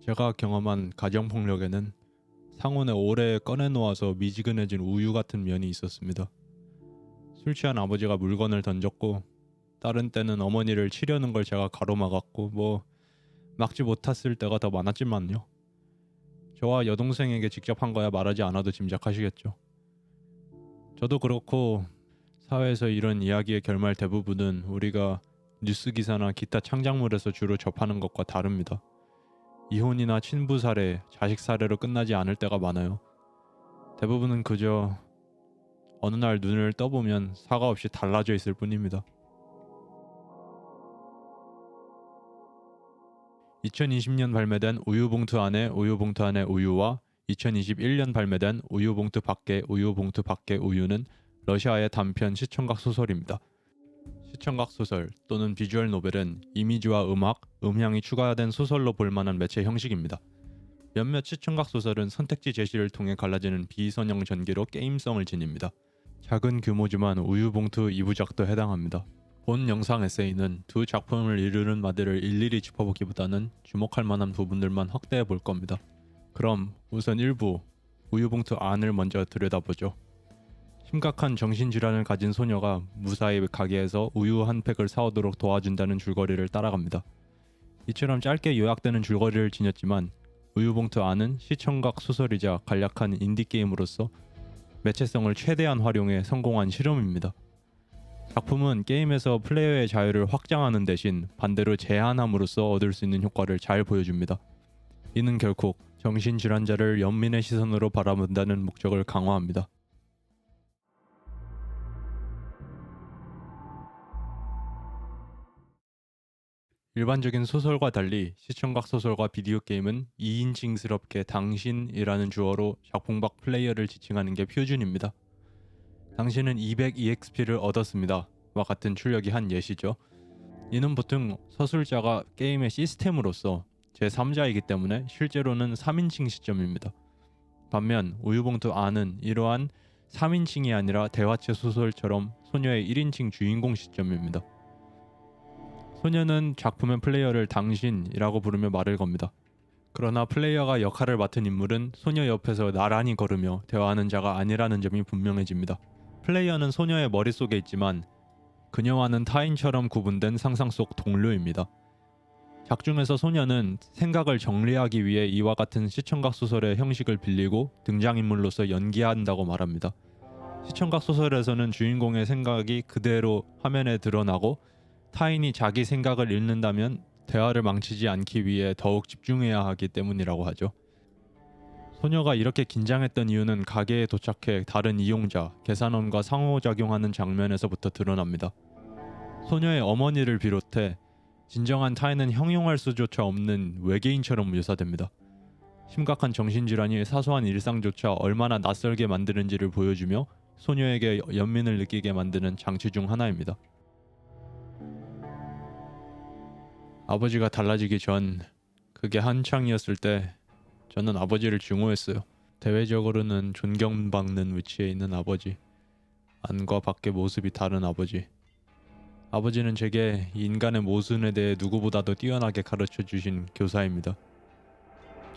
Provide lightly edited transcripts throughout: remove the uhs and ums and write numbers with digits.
제가 경험한 가정폭력에는 상온에 오래 꺼내놓아서 미지근해진 우유 같은 면이 있었습니다. 술 취한 아버지가 물건을 던졌고, 다른 때는 어머니를 치려는 걸 제가 가로막았고, 막지 못했을 때가 더 많았지만요. 저와 여동생에게 직접 한 거야 말하지 않아도 짐작하시겠죠. 저도 그렇고 사회에서 이런 이야기의 결말 대부분은 우리가 뉴스 기사나 기타 창작물에서 주로 접하는 것과 다릅니다. 이혼이나 친부 살해, 자식 살해로 끝나지 않을 때가 많아요. 대부분은 그저 어느 날 눈을 떠보면 사과 없이 달라져 있을 뿐입니다. 2020년 발매된 우유봉투 안에 우유봉투 안에 우유와 2021년 발매된 우유봉투 밖에 우유봉투 밖에 우유는 러시아의 단편 시청각 소설입니다. 시청각 소설 또는 비주얼 노벨은 이미지와 음악, 음향이 추가된 소설로 볼만한 매체 형식입니다. 몇몇 시청각 소설은 선택지 제시를 통해 갈라지는 비선형 전개로 게임성을 지닙니다. 작은 규모지만 우유봉투 2부작도 해당합니다. 본 영상 에세이는 두 작품을 이루는 마디를 일일이 짚어보기보다는 주목할 만한 부분들만 확대해 볼 겁니다. 그럼 우선 1부 우유봉투 안을 먼저 들여다보죠. 심각한 정신질환을 가진 소녀가 무사히 가게에서 우유 한 팩을 사오도록 도와준다는 줄거리를 따라갑니다. 이처럼 짧게 요약되는 줄거리를 지녔지만 우유봉투 안은 시청각 소설이자 간략한 인디게임으로서 매체성을 최대한 활용해 성공한 실험입니다. 작품은 게임에서 플레이어의 자유를 확장하는 대신 반대로 제한함으로써 얻을 수 있는 효과를 잘 보여줍니다. 이는 결국 정신질환자를 연민의 시선으로 바라본다는 목적을 강화합니다. 일반적인 소설과 달리 시청각 소설과 비디오 게임은 2인칭스럽게 당신이라는 주어로 작품 밖 플레이어를 지칭하는 게 표준입니다. 당신은 200EXP를 얻었습니다. 와 같은 출력이 한 예시죠. 이는 보통 서술자가 게임의 시스템으로서 제3자이기 때문에 실제로는 3인칭 시점입니다. 반면 우유봉투 안은 이러한 3인칭이 아니라 대화체 소설처럼 소녀의 1인칭 주인공 시점입니다. 소녀는 작품의 플레이어를 당신이라고 부르며 말을 겁니다. 그러나 플레이어가 역할을 맡은 인물은 소녀 옆에서 나란히 걸으며 대화하는 자가 아니라는 점이 분명해집니다. 플레이어는 소녀의 머릿속에 있지만 그녀와는 타인처럼 구분된 상상 속 동료입니다. 작중에서 소녀는 생각을 정리하기 위해 이와 같은 시청각 소설의 형식을 빌리고 등장인물로서 연기한다고 말합니다. 시청각 소설에서는 주인공의 생각이 그대로 화면에 드러나고 타인이 자기 생각을 읽는다면 대화를 망치지 않기 위해 더욱 집중해야 하기 때문이라고 하죠. 소녀가 이렇게 긴장했던 이유는 가게에 도착해 다른 이용자, 계산원과 상호작용하는 장면에서부터 드러납니다. 소녀의 어머니를 비롯해 진정한 타인은 형용할 수조차 없는 외계인처럼 묘사됩니다. 심각한 정신질환이 사소한 일상조차 얼마나 낯설게 만드는지를 보여주며 소녀에게 연민을 느끼게 만드는 장치 중 하나입니다. 아버지가 달라지기 전 그게 한창이었을 때 저는 아버지를 증오했어요. 대외적으로는 존경받는 위치에 있는 아버지, 안과 밖의 모습이 다른 아버지. 아버지는 제게 인간의 모순에 대해 누구보다도 뛰어나게 가르쳐 주신 교사입니다.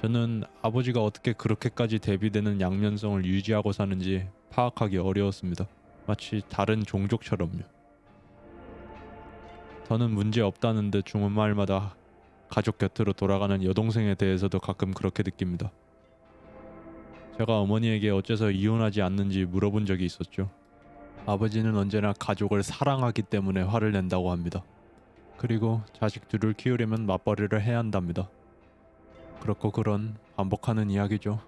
저는 아버지가 어떻게 그렇게까지 대비되는 양면성을 유지하고 사는지 파악하기 어려웠습니다. 마치 다른 종족처럼요. 더는 문제 없다는 듯 주말마다 가족 곁으로 돌아가는 여동생에 대해서도 가끔 그렇게 느낍니다. 제가 어머니에게 어째서 이혼하지 않는지 물어본 적이 있었죠. 아버지는 언제나 가족을 사랑하기 때문에 화를 낸다고 합니다. 그리고 자식들을 키우려면 맞벌이를 해야 한답니다. 그렇고 그런 반복하는 이야기죠.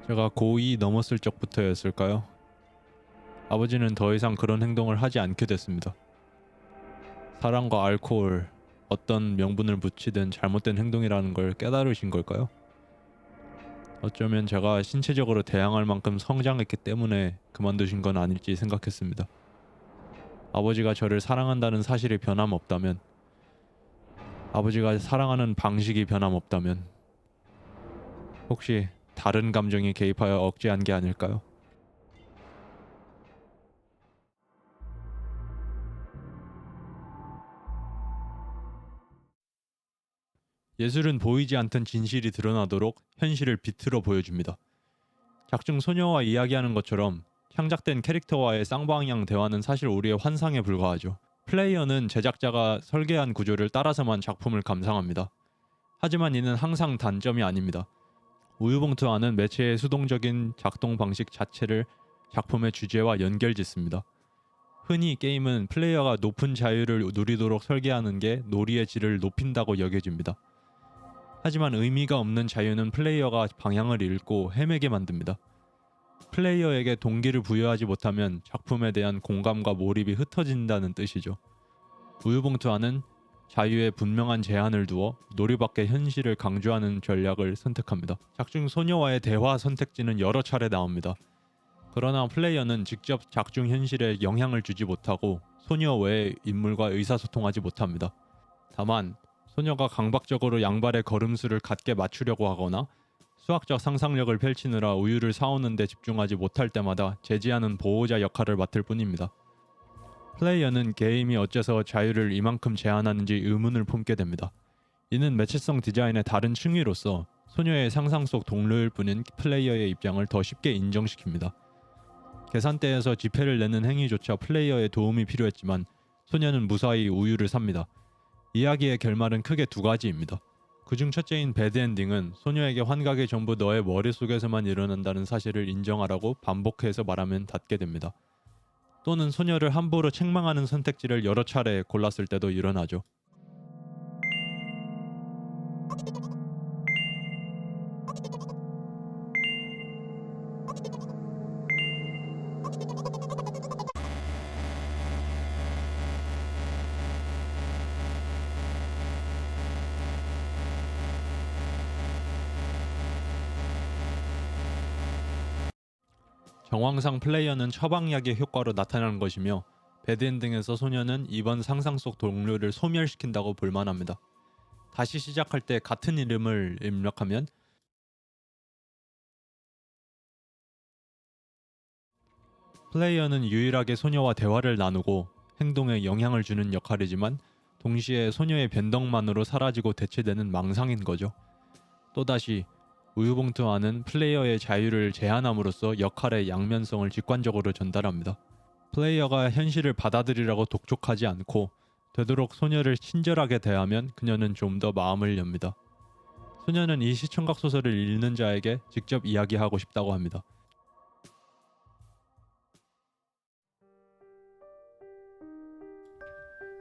제가 고2 넘었을 적부터였을까요? 아버지는 더 이상 그런 행동을 하지 않게 됐습니다. 사랑과 알코올, 어떤 명분을 붙이든 잘못된 행동이라는 걸 깨달으신 걸까요? 어쩌면 제가 신체적으로 대항할 만큼 성장했기 때문에 그만두신 건 아닐지 생각했습니다. 아버지가 저를 사랑한다는 사실이 변함없다면, 아버지가 사랑하는 방식이 변함없다면, 혹시 다른 감정이 개입하여 억제한 게 아닐까요? 예술은 보이지 않던 진실이 드러나도록 현실을 비틀어 보여줍니다. 작중 소녀와 이야기하는 것처럼 창작된 캐릭터와의 쌍방향 대화는 사실 우리의 환상에 불과하죠. 플레이어는 제작자가 설계한 구조를 따라서만 작품을 감상합니다. 하지만 이는 항상 단점이 아닙니다. 우유봉투 안은 매체의 수동적인 작동 방식 자체를 작품의 주제와 연결짓습니다. 흔히 게임은 플레이어가 높은 자유를 누리도록 설계하는 게 놀이의 질을 높인다고 여겨집니다. 하지만 의미가 없는 자유는 플레이어가 방향을 잃고 헤매게 만듭니다. 플레이어에게 동기를 부여하지 못하면 작품에 대한 공감과 몰입이 흩어진다는 뜻이죠. 우유봉투 안은 자유에 분명한 제한을 두어 놀이 밖의 현실을 강조하는 전략을 선택합니다. 작중 소녀와의 대화 선택지는 여러 차례 나옵니다. 그러나 플레이어는 직접 작중 현실에 영향을 주지 못하고 소녀 외의 인물과 의사소통하지 못합니다. 다만 소녀가 강박적으로 양발의 걸음수를 같게 맞추려고 하거나 수학적 상상력을 펼치느라 우유를 사오는 데 집중하지 못할 때마다 제지하는 보호자 역할을 맡을 뿐입니다. 플레이어는 게임이 어째서 자유를 이만큼 제한하는지 의문을 품게 됩니다. 이는 매체성 디자인의 다른 층위로서 소녀의 상상 속 동료일 뿐인 플레이어의 입장을 더 쉽게 인정시킵니다. 계산대에서 지폐를 내는 행위조차 플레이어의 도움이 필요했지만 소녀는 무사히 우유를 삽니다. 이야기의 결말은 크게 두 가지입니다. 그중 첫째인 배드엔딩은 소녀에게 환각이 전부 너의 머릿속에서만 일어난다는 사실을 인정하라고 반복해서 말하면 닿게 됩니다. 또는 소녀를 함부로 책망하는 선택지를 여러 차례 골랐을 때도 일어나죠. 정황상 플레이어는 처방약의 효과로 나타나는 것이며 배드엔딩에서 소녀는 이번 상상 속 동료를 소멸시킨다고 볼만합니다. 다시 시작할 때 같은 이름을 입력하면 플레이어는 유일하게 소녀와 대화를 나누고 행동에 영향을 주는 역할이지만 동시에 소녀의 변덕만으로 사라지고 대체되는 망상인 거죠. 또다시 우유봉투 안은 플레이어의 자유를 제한함으로써 역할의 양면성을 직관적으로 전달합니다. 플레이어가 현실을 받아들이라고 독촉하지 않고 되도록 소녀를 친절하게 대하면 그녀는 좀 더 마음을 엽니다. 소녀는 이 시청각 소설을 읽는 자에게 직접 이야기하고 싶다고 합니다.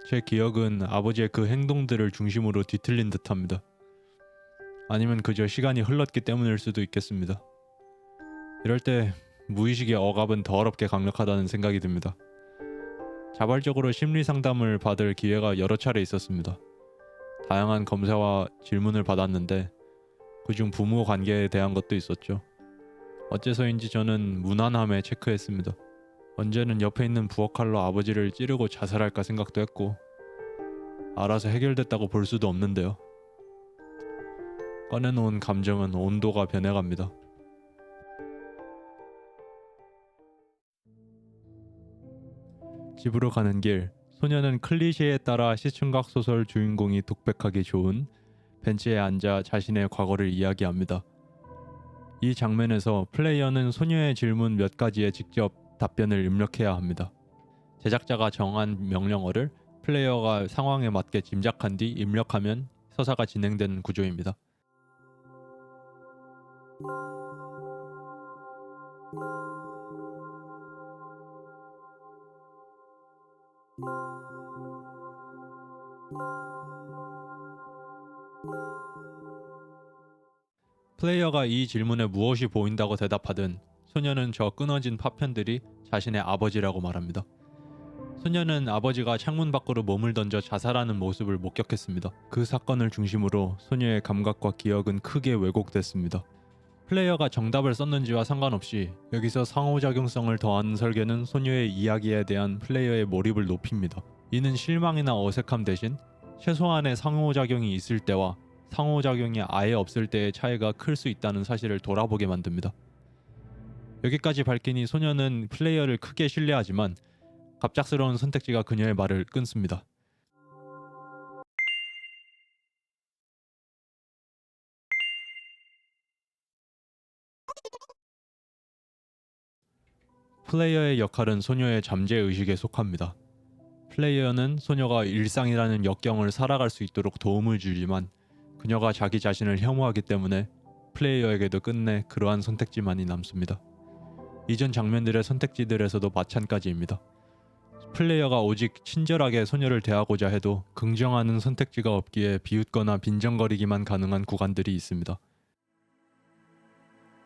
제 기억은 아버지의 그 행동들을 중심으로 뒤틀린 듯합니다. 아니면 그저 시간이 흘렀기 때문일 수도 있겠습니다. 이럴 때 무의식의 억압은 더럽게 강력하다는 생각이 듭니다. 자발적으로 심리 상담을 받을 기회가 여러 차례 있었습니다. 다양한 검사와 질문을 받았는데 그중 부모 관계에 대한 것도 있었죠. 어째서인지 저는 무난함에 체크했습니다. 언제는 옆에 있는 부엌칼로 아버지를 찌르고 자살할까 생각도 했고 알아서 해결됐다고 볼 수도 없는데요. 꺼내놓은 감정은 온도가 변해갑니다. 집으로 가는 길, 소녀는 클리셰에 따라 시층각 소설 주인공이 독백하기 좋은 벤치에 앉아 자신의 과거를 이야기합니다. 이 장면에서 플레이어는 소녀의 질문 몇 가지에 직접 답변을 입력해야 합니다. 제작자가 정한 명령어를 플레이어가 상황에 맞게 짐작한 뒤 입력하면 서사가 진행되는 구조입니다. 플레이어가 이 질문에 무엇이 보인다고 대답하든 소녀는 저 끊어진 파편들이 자신의 아버지라고 말합니다. 소녀는 아버지가 창문 밖으로 몸을 던져 자살하는 모습을 목격했습니다. 그 사건을 중심으로 소녀의 감각과 기억은 크게 왜곡됐습니다. 플레이어가 정답을 썼는지와 상관없이 여기서 상호작용성을 더하는 설계는 소녀의 이야기에 대한 플레이어의 몰입을 높입니다. 이는 실망이나 어색함 대신 최소한의 상호작용이 있을 때와 상호작용이 아예 없을 때의 차이가 클 수 있다는 사실을 돌아보게 만듭니다. 여기까지 밝히니 소녀는 플레이어를 크게 신뢰하지만 갑작스러운 선택지가 그녀의 말을 끊습니다. 플레이어의 역할은 소녀의 잠재의식에 속합니다. 플레이어는 소녀가 일상이라는 역경을 살아갈 수 있도록 도움을 주지만 그녀가 자기 자신을 혐오하기 때문에 플레이어에게도 끝내 그러한 선택지만이 남습니다. 이전 장면들의 선택지들에서도 마찬가지입니다. 플레이어가 오직 친절하게 소녀를 대하고자 해도 긍정하는 선택지가 없기에 비웃거나 빈정거리기만 가능한 구간들이 있습니다.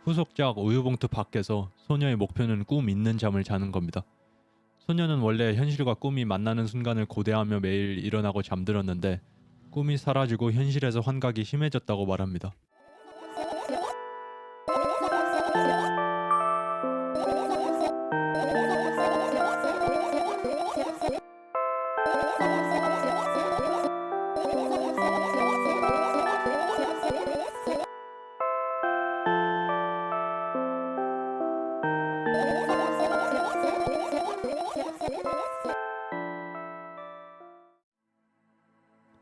후속작 우유봉투 밖에서 소녀의 목표는 꿈 있는 잠을 자는 겁니다. 소녀는 원래 현실과 꿈이 만나는 순간을 고대하며 매일 일어나고 잠들었는데 꿈이 사라지고 현실에서 환각이 심해졌다고 말합니다.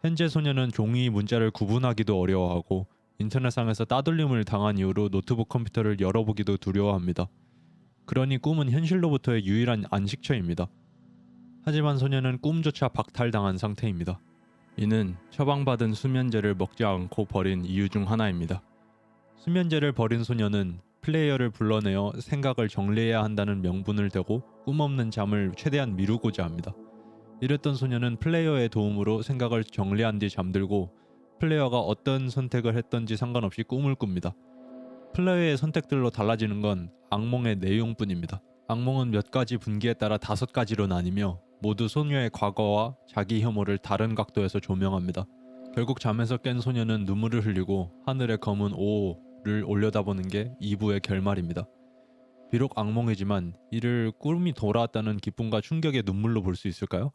현재 소녀는 종이 문자를 구분하기도 어려워하고 인터넷상에서 따돌림을 당한 이후로 노트북 컴퓨터를 열어보기도 두려워합니다. 그러니 꿈은 현실로부터의 유일한 안식처입니다. 하지만 소녀는 꿈조차 박탈당한 상태입니다. 이는 처방받은 수면제를 먹지 않고 버린 이유 중 하나입니다. 수면제를 버린 소녀는 플레이어를 불러내어 생각을 정리해야 한다는 명분을 대고 꿈없는 잠을 최대한 미루고자 합니다. 이랬던 소녀는 플레이어의 도움으로 생각을 정리한 뒤 잠들고 플레이어가 어떤 선택을 했던지 상관없이 꿈을 꿉니다. 플레이어의 선택들로 달라지는 건 악몽의 내용뿐입니다. 악몽은 몇 가지 분기에 따라 5가지로 나뉘며 모두 소녀의 과거와 자기 혐오를 다른 각도에서 조명합니다. 결국 잠에서 깬 소녀는 눈물을 흘리고 하늘의 검은 오를 올려다보는 게 2부의 결말입니다. 비록 악몽이지만 이를 꿈이 돌아왔다는 기쁨과 충격의 눈물로 볼 수 있을까요?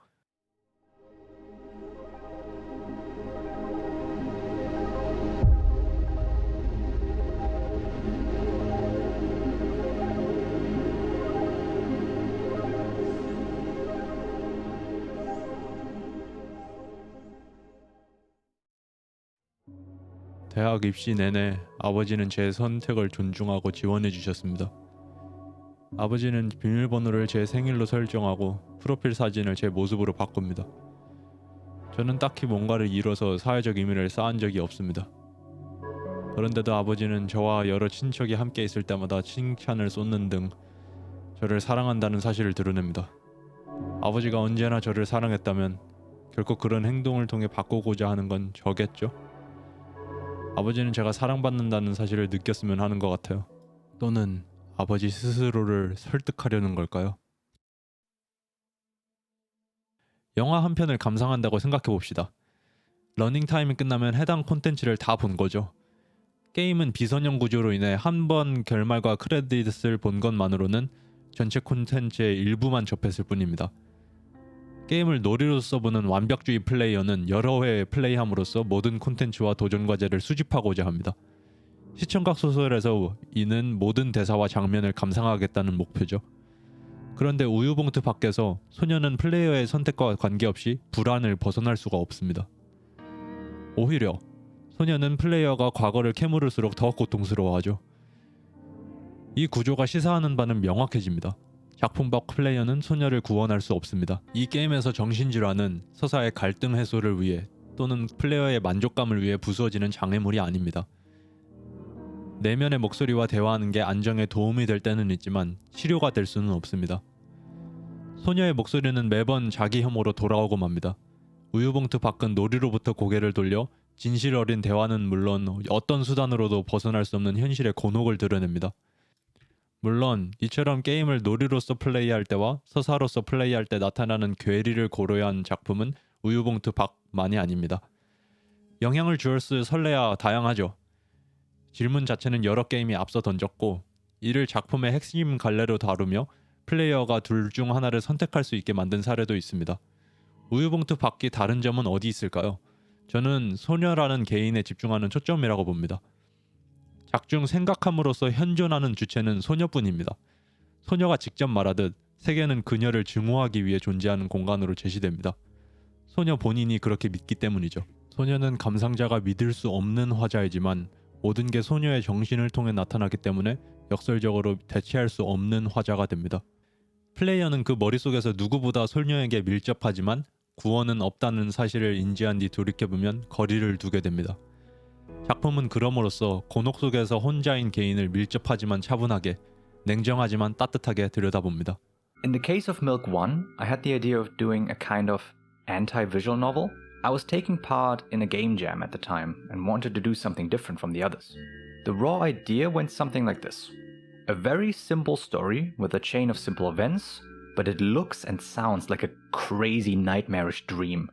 대학 입시 내내 아버지는 제 선택을 존중하고 지원해 주셨습니다. 아버지는 비밀번호를 제 생일로 설정하고 프로필 사진을 제 모습으로 바꿉니다. 저는 딱히 뭔가를 이뤄서 사회적 의미를 쌓은 적이 없습니다. 그런데도 아버지는 저와 여러 친척이 함께 있을 때마다 칭찬을 쏟는 등 저를 사랑한다는 사실을 드러냅니다. 아버지가 언제나 저를 사랑했다면 결국 그런 행동을 통해 바꾸고자 하는 건 저겠죠? 아버지는 제가 사랑받는다는 사실을 느꼈으면 하는 것 같아요. 또는 아버지 스스로를 설득하려는 걸까요? 영화 한 편을 감상한다고 생각해 봅시다. 러닝타임이 끝나면 해당 콘텐츠를 다 본 거죠. 게임은 비선형 구조로 인해 한 번 결말과 크레딧을 본 것만으로는 전체 콘텐츠의 일부만 접했을 뿐입니다. 게임을 놀이로 써보는 완벽주의 플레이어는 여러 회 플레이함으로써 모든 콘텐츠와 도전 과제를 수집하고자 합니다. 시청각 소설에서 이는 모든 대사와 장면을 감상하겠다는 목표죠. 그런데 우유봉투 밖에서 소녀는 플레이어의 선택과 관계없이 불안을 벗어날 수가 없습니다. 오히려 소녀는 플레이어가 과거를 캐물을수록 더 고통스러워하죠. 이 구조가 시사하는 바는 명확해집니다. 작품 밖 플레이어는 소녀를 구원할 수 없습니다. 이 게임에서 정신질환은 서사의 갈등 해소를 위해 또는 플레이어의 만족감을 위해 부수어지는 장애물이 아닙니다. 내면의 목소리와 대화하는 게 안정에 도움이 될 때는 있지만 치료가 될 수는 없습니다. 소녀의 목소리는 매번 자기 혐오로 돌아오고 맙니다. 우유봉투 밖은 놀이로부터 고개를 돌려 진실 어린 대화는 물론 어떤 수단으로도 벗어날 수 없는 현실의 곤혹을 드러냅니다. 물론 이처럼 게임을 놀이로서 플레이할 때와 서사로서 플레이할 때 나타나는 괴리를 고려한 작품은 우유봉투 밖만이 아닙니다. 영향을 주었을 설레야 다양하죠. 질문 자체는 여러 게임이 앞서 던졌고 이를 작품의 핵심 갈래로 다루며 플레이어가 둘 중 하나를 선택할 수 있게 만든 사례도 있습니다. 우유봉투 밖이 다른 점은 어디 있을까요? 저는 소녀라는 개인에 집중하는 초점이라고 봅니다. 작중 생각함으로써 현존하는 주체는 소녀뿐입니다. 소녀가 직접 말하듯 세계는 그녀를 증오하기 위해 존재하는 공간으로 제시됩니다. 소녀 본인이 그렇게 믿기 때문이죠. 소녀는 감상자가 믿을 수 없는 화자이지만 모든 게 소녀의 정신을 통해 나타나기 때문에 역설적으로 대체할 수 없는 화자가 됩니다. 플레이어는 그 머릿속에서 누구보다 소녀에게 밀접하지만 구원은 없다는 사실을 인지한 뒤 돌이켜보면 거리를 두게 됩니다. 작품은 그럼으로써 곤혹 속에서 혼자인 개인을 밀접하지만 차분하게, 냉정하지만 따뜻하게 들여다봅니다. In the case of Milk One, I had the idea of doing a kind of anti-visual novel. I was taking part in a game jam at the time and wanted to do something different from the others. The raw idea went something like this. A very simple story with a chain of simple events, but it looks and sounds like a crazy nightmarish dream.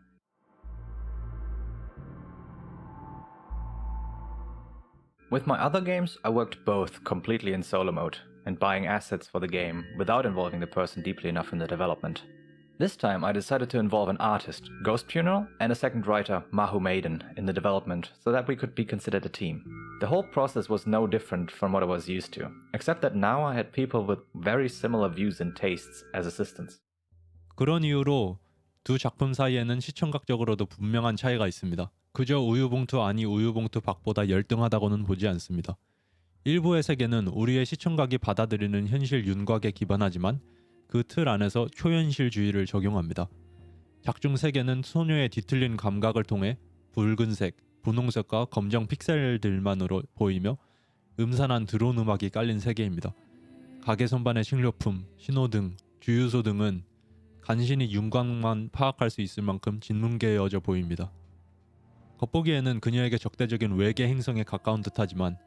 With my other games, I worked both completely in solo mode and buying assets for the game without involving the person deeply enough in the development. This time I decided to involve an artist, Ghost Funeral, and a second writer, Mahu Maiden, in the development so that we could be considered a team. The whole process was no different from what I was used to, except that now I had people with very similar views and tastes as assistants. 그런 이유로 두 작품 사이에는 시청각적으로도 분명한 차이가 있습니다. 그저 우유봉투 아니 우유봉투 밖보다 열등하다고는 보지 않습니다. 일부의 세계는 우리의 시청각이 받아들이는 현실 윤곽에 기반하지만 그 틀 안에서 초현실주의를 적용합니다. 작중 세계는 소녀의 뒤틀린 감각을 통해 붉은색, 분홍색과 검정 픽셀들만으로 보이며 음산한 드론 음악이 깔린 세계입니다. 가게 선반의 식료품, 신호등, 주유소 등은 간신히 윤곽만 파악할 수 있을 만큼 진뭉개어져 보입니다. 겉보기에는 그녀에게 적대적인 외계 행성에 가까운 듯하지만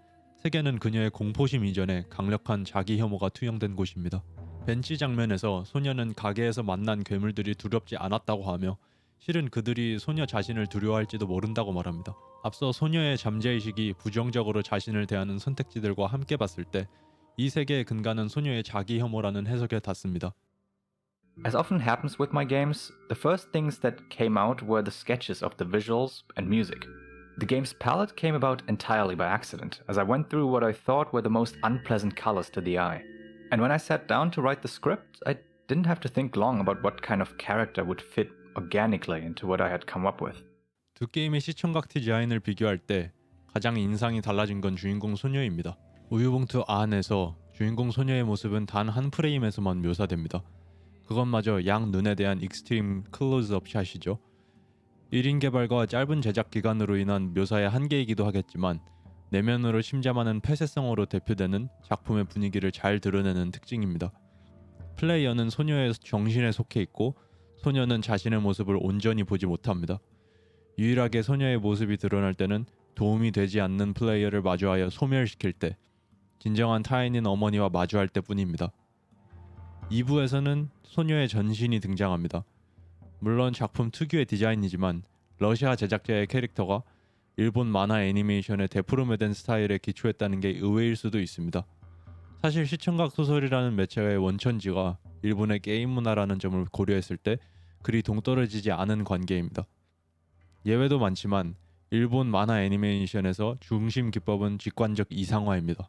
세계는 그녀의 공포심 이전에 강력한 자기 혐오가 투영된 곳입니다. 벤치 장면에서 소녀는 가게에서 만난 괴물들이 두렵지 않았다고 하며 실은 그들이 소녀 자신을 두려워할지도 모른다고 말합니다. 앞서 소녀의 잠재의식이 부정적으로 자신을 대하는 선택지들과 함께 봤을 때 이 세계의 근간은 소녀의 자기 혐오라는 해석에 닿습니다. As often happens with my games, the first things that came out were the sketches of the visuals and music. The game's palette came about entirely by accident, as I went through what I thought were the most unpleasant colors to the eye. And when I sat down to write the script, I didn't have to think long about what kind of character would fit organically into what I had come up with. 두 게임의 시청각 디자인을 비교할 때 가장 인상이 달라진 건 주인공 소녀입니다. 우유봉투 안에서 주인공 소녀의 모습은 단 한 프레임에서만 묘사됩니다. 그것마저 양 눈에 대한 익스트림 클로즈업 샷이죠. 1인 개발과 짧은 제작 기간으로 인한 묘사의 한계이기도 하겠지만 내면으로 침잠하는 폐쇄성으로 대표되는 작품의 분위기를 잘 드러내는 특징입니다. 플레이어는 소녀의 정신에 속해 있고 소녀는 자신의 모습을 온전히 보지 못합니다. 유일하게 소녀의 모습이 드러날 때는 도움이 되지 않는 플레이어를 마주하여 소멸시킬 때, 진정한 타인인 어머니와 마주할 때뿐입니다. 2부에서는 소녀의 전신이 등장합니다. 물론 작품 특유의 디자인이지만 러시아 제작자의 캐릭터가 일본 만화 애니메이션의 데프로메된 스타일에 기초했다는 게 의외일 수도 있습니다. 사실 시청각 소설이라는 매체의 원천지가 일본의 게임 문화라는 점을 고려했을 때 그리 동떨어지지 않은 관계입니다. 예외도 많지만 일본 만화 애니메이션에서 중심 기법은 직관적 이상화입니다.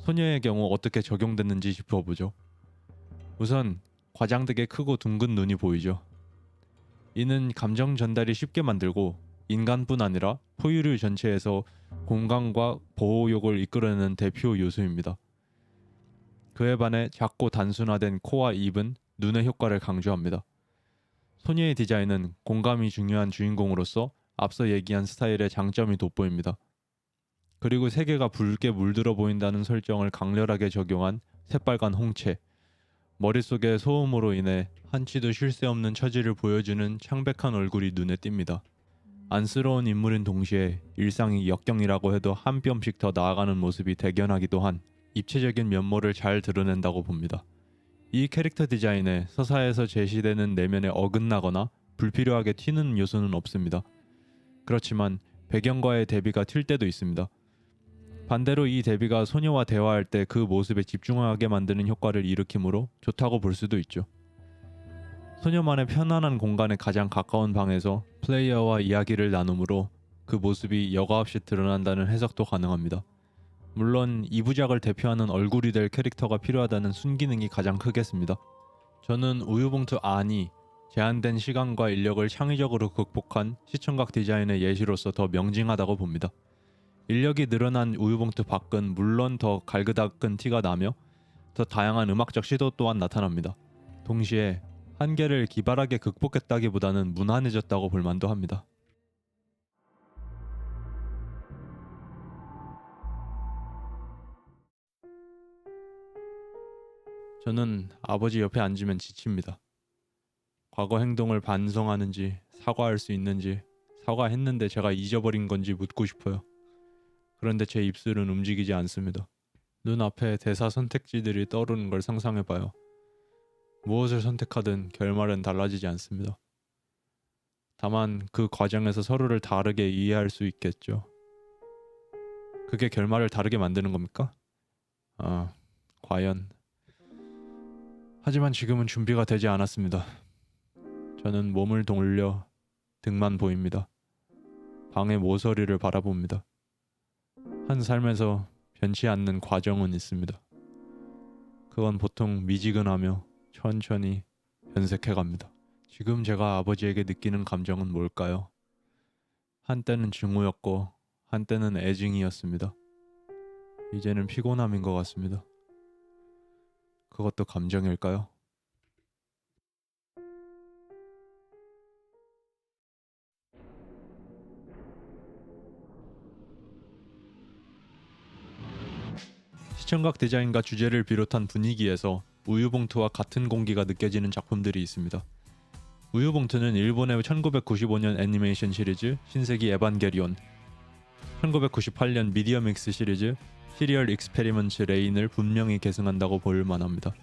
소녀의 경우 어떻게 적용됐는지 짚어보죠. 우선 과장되게 크고 둥근 눈이 보이죠. 이는 감정 전달이 쉽게 만들고 인간뿐 아니라 포유류 전체에서 공감과 보호욕을 이끌어내는 대표 요소입니다. 그에 반해 작고 단순화된 코와 입은 눈의 효과를 강조합니다. 소녀의 디자인은 공감이 중요한 주인공으로서 앞서 얘기한 스타일의 장점이 돋보입니다. 그리고 세계가 붉게 물들어 보인다는 설정을 강렬하게 적용한 새빨간 홍채, 머릿속의 소음으로 인해 한치도 쉴 새 없는 처지를 보여주는 창백한 얼굴이 눈에 띕니다. 안쓰러운 인물인 동시에 일상이 역경이라고 해도 한 뼘씩 더 나아가는 모습이 대견하기도 한 입체적인 면모를 잘 드러낸다고 봅니다. 이 캐릭터 디자인에 서사에서 제시되는 내면에 어긋나거나 불필요하게 튀는 요소는 없습니다. 그렇지만 배경과의 대비가 튈 때도 있습니다. 반대로 이 대비가 소녀와 대화할 때 그 모습에 집중하게 만드는 효과를 일으키므로 좋다고 볼 수도 있죠. 소녀만의 편안한 공간에 가장 가까운 방에서 플레이어와 이야기를 나누므로 그 모습이 여과없이 드러난다는 해석도 가능합니다. 물론 2부작을 대표하는 얼굴이 될 캐릭터가 필요하다는 순기능이 가장 크겠습니다. 저는 우유봉투 안이 제한된 시간과 인력을 창의적으로 극복한 시청각 디자인의 예시로서 더 명징하다고 봅니다. 인력이 늘어난 우유봉투 밖은 물론 더 갈그닦은 티가 나며 더 다양한 음악적 시도 또한 나타납니다. 동시에 한계를 기발하게 극복했다기보다는 무난해졌다고 볼 만도 합니다. 저는 아버지 옆에 앉으면 지칩니다. 과거 행동을 반성하는지 사과할 수 있는지 사과했는데 제가 잊어버린 건지 묻고 싶어요. 그런데 제 입술은 움직이지 않습니다. 눈앞에 대사 선택지들이 떠오르는 걸 상상해봐요. 무엇을 선택하든 결말은 달라지지 않습니다. 다만 그 과정에서 서로를 다르게 이해할 수 있겠죠. 그게 결말을 다르게 만드는 겁니까? 과연. 하지만 지금은 준비가 되지 않았습니다. 저는 몸을 돌려 등만 보입니다. 방의 모서리를 바라봅니다. 한 삶에서 변치 않는 과정은 있습니다. 그건 보통 미지근하며 천천히 변색해갑니다. 지금 제가 아버지에게 느끼는 감정은 뭘까요? 한때는 증오였고 한때는 애증이었습니다. 이제는 피곤함인 것 같습니다. 그것도 감정일까요? 시청각 디자인과 주제를 비롯한 분위기에서 우유봉투와 같은 공기가 느껴지는 작품들이 있습니다. 우유봉투는 일본의 1995년 애니메이션 시리즈 신세기 에반게리온, 1998년 미디어믹스 시리즈 시리얼 익스페리먼트 레인을 분명히 계승한다고 볼 만합니다.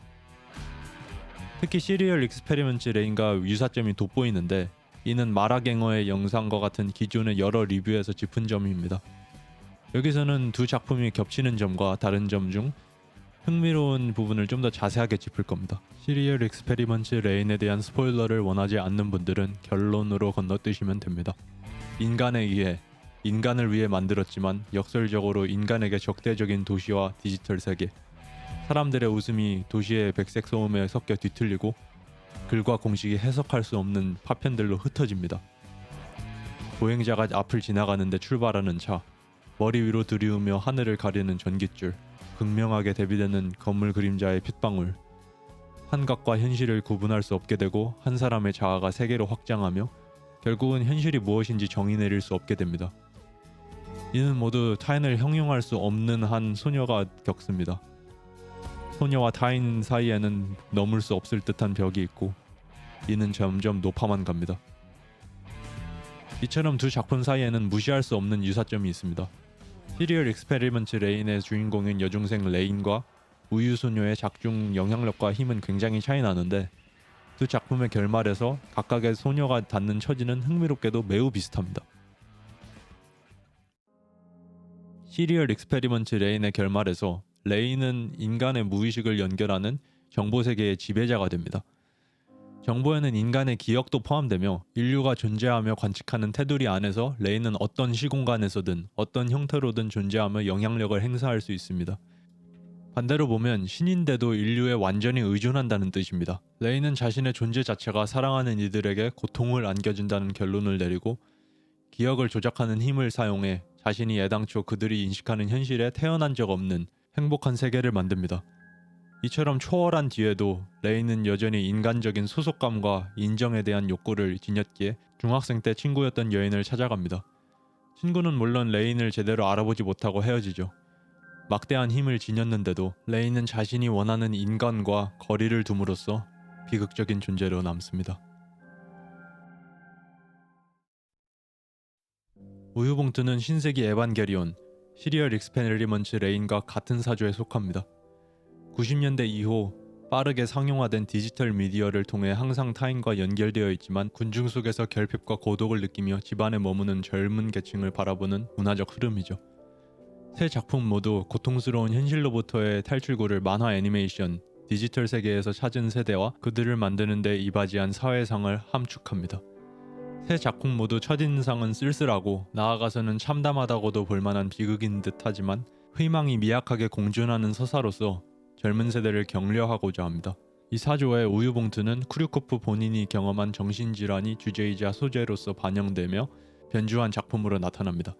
특히 시리얼 익스페리먼트 레인과 유사점이 돋보이는데 이는 마라갱어의 영상과 같은 기존의 여러 리뷰에서 짚은 점입니다. 여기서는 두 작품이 겹치는 점과 다른 점 중 흥미로운 부분을 좀 더 자세하게 짚을 겁니다. 시리얼 익스페리먼트 레인에 대한 스포일러를 원하지 않는 분들은 결론으로 건너뛰시면 됩니다. 인간에 의해 인간을 위해 만들었지만 역설적으로 인간에게 적대적인 도시와 디지털 세계, 사람들의 웃음이 도시의 백색 소음에 섞여 뒤틀리고 글과 공식이 해석할 수 없는 파편들로 흩어집니다. 보행자가 앞을 지나가는데 출발하는 차, 머리 위로 들이우며 하늘을 가리는 전깃줄, 극명하게 대비되는 건물 그림자의 핏방울, 환각과 현실을 구분할 수 없게 되고 한 사람의 자아가 세계로 확장하며 결국은 현실이 무엇인지 정의 내릴 수 없게 됩니다. 이는 모두 타인을 형용할 수 없는 한 소녀가 겪습니다. 소녀와 타인 사이에는 넘을 수 없을 듯한 벽이 있고 이는 점점 높아만 갑니다. 이처럼 두 작품 사이에는 무시할 수 없는 유사점이 있습니다. 시리얼 익스페리먼트 레인의 주인공인 여중생 레인과 우유소녀의 작중 영향력과 힘은 굉장히 차이 나는데 두 작품의 결말에서 각각의 소녀가 닿는 처지는 흥미롭게도 매우 비슷합니다. 시리얼 익스페리먼트 레인의 결말에서 레인은 인간의 무의식을 연결하는 정보세계의 지배자가 됩니다. 정보에는 인간의 기억도 포함되며 인류가 존재하며 관측하는 테두리 안에서 레인은 어떤 시공간에서든 어떤 형태로든 존재하며 영향력을 행사할 수 있습니다. 반대로 보면 신인데도 인류에 완전히 의존한다는 뜻입니다. 레인은 자신의 존재 자체가 사랑하는 이들에게 고통을 안겨준다는 결론을 내리고 기억을 조작하는 힘을 사용해 자신이 애당초 그들이 인식하는 현실에 태어난 적 없는 행복한 세계를 만듭니다. 이처럼 초월한 뒤에도 레인은 여전히 인간적인 소속감과 인정에 대한 욕구를 뒤늦게 중학생 때 친구였던 여인을 찾아갑니다. 친구는 물론 레인을 제대로 알아보지 못하고 헤어지죠. 막대한 힘을 지녔는데도 레인은 자신이 원하는 인간과 거리를 둠으로써 비극적인 존재로 남습니다. 우유봉투는 신세기 에반게리온, 시리얼 익스페리먼트 레인과 같은 사조에 속합니다. 90년대 이후 빠르게 상용화된 디지털 미디어를 통해 항상 타인과 연결되어 있지만 군중 속에서 결핍과 고독을 느끼며 집안에 머무는 젊은 계층을 바라보는 문화적 흐름이죠. 세 작품 모두 고통스러운 현실로부터의 탈출구를 만화 애니메이션, 디지털 세계에서 찾은 세대와 그들을 만드는 데 이바지한 사회상을 함축합니다. 세 작품 모두 첫인상은 쓸쓸하고 나아가서는 참담하다고도 볼만한 비극인 듯하지만 희망이 미약하게 공존하는 서사로서 젊은 세대를 격려하고자 합니다. 이 사조의 우유봉투는 쿠류코프 본인이 경험한 정신질환이 주제이자 소재로서 반영되며 변주한 작품으로 나타납니다.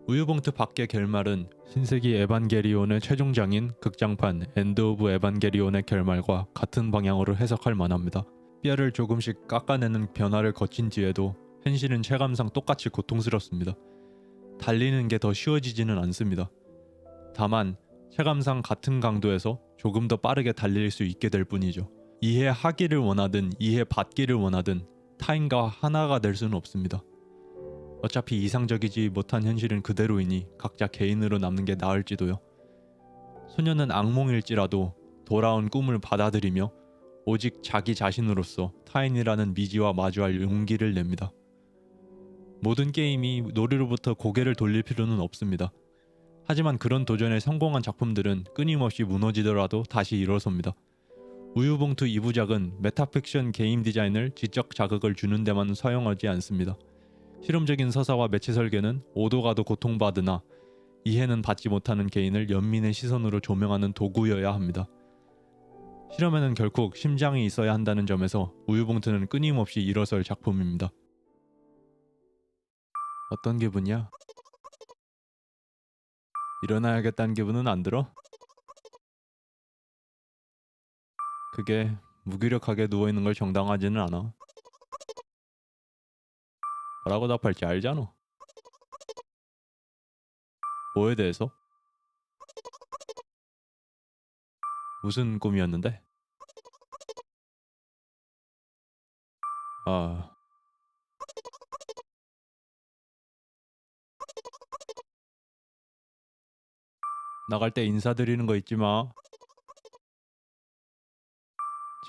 우유봉투 밖의 결말은 신세기 에반게리온의 최종장인 극장판 엔드 오브 에반게리온의 결말과 같은 방향으로 해석할 만합니다. 뼈를 조금씩 깎아내는 변화를 거친 뒤에도 현실은 체감상 똑같이 고통스럽습니다. 달리는 게 더 쉬워지지는 않습니다. 다만 체감상 같은 강도에서 조금 더 빠르게 달릴 수 있게 될 뿐이죠. 이해하기를 원하든 이해받기를 원하든 타인과 하나가 될 수는 없습니다. 어차피 이상적이지 못한 현실은 그대로이니 각자 개인으로 남는 게 나을지도요. 소녀는 악몽일지라도 돌아온 꿈을 받아들이며 오직 자기 자신으로서 타인이라는 미지와 마주할 용기를 냅니다. 모든 게임이 놀이로부터 고개를 돌릴 필요는 없습니다. 하지만 그런 도전에 성공한 작품들은 끊임없이 무너지더라도 다시 일어섭니다. 우유봉투 2부작은 메타픽션 게임 디자인을 지적 자극을 주는 데만 사용하지 않습니다. 실험적인 서사와 매체 설계는 오도가도 고통받으나 이해는 받지 못하는 개인을 연민의 시선으로 조명하는 도구여야 합니다. 실험에는 결국 심장이 있어야 한다는 점에서 우유봉투는 끊임없이 일어설 작품입니다. 어떤 기분이야? 일어나야겠다는 기분은 안 들어? 그게 무기력하게 누워있는 걸 정당하지는 않아. 뭐라고 답할지 알잖아. 뭐에 대해서? 무슨 꿈이었는데? 아... 나갈 때 인사드리는 거 잊지 마.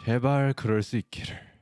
제발 그럴 수 있기를.